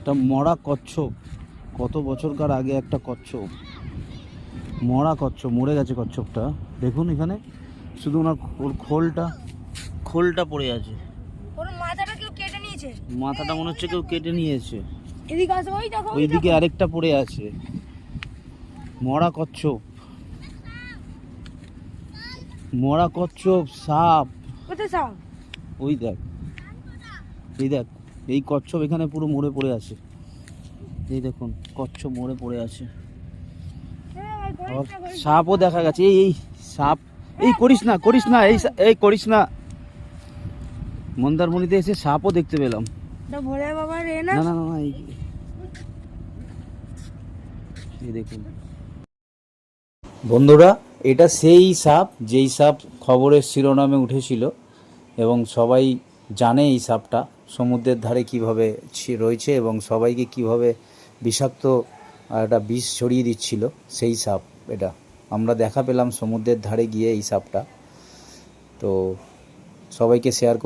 একটা মরা কচ্ছপ, কত বছরকার আগে একটা কচ্ছপ, মরা কচ্ছপ, মরে গেছে কচ্ছপটা। দেখুন এখানে শুধু ওনার ওর খোলটা পড়ে আছে। ওর মাথাটা কেউ কেটে নিয়েছে, মাথাটা মনে হচ্ছে কেউ কেটে নিয়েছে। এদিকে আসো, ওই দেখো, ওইদিকে আরেকটা পড়ে আছে, মরা কচ্ছপ, মরা কচ্ছপ, সাপ। কোথায় সাপ? ওই দেখ, এই দেখ, এই কচ্ছপ এখানে পুরো মরে পড়ে আছে। এই দেখুন কচ্ছপ মরে পড়ে আছে। আবার সাপও দেখা গেছে। এই সাপ, এই করিস না করিস না, এই করিস না। মন্দারমণিতে এসে সাপও দেখতে পেলাম। ভোলে বাবার না না না না, এই দেখুন বন্ধুরা, এটা সেই সাপ যেই সাপ খবরের শিরোনামে উঠেছিল এবং সবাই জানে এই সাপটা সমুদ্রের ধারে কিভাবে রয়েছে এবং সবাইকে কিভাবে বিষাক্ত একটা বিষ ছড়িয়ে দিচ্ছিল। সেই সাপ এটা আমরা দেখা পেলাম সমুদ্রের ধারে গিয়ে এই সাপটা। তো সবাইকে শেয়ার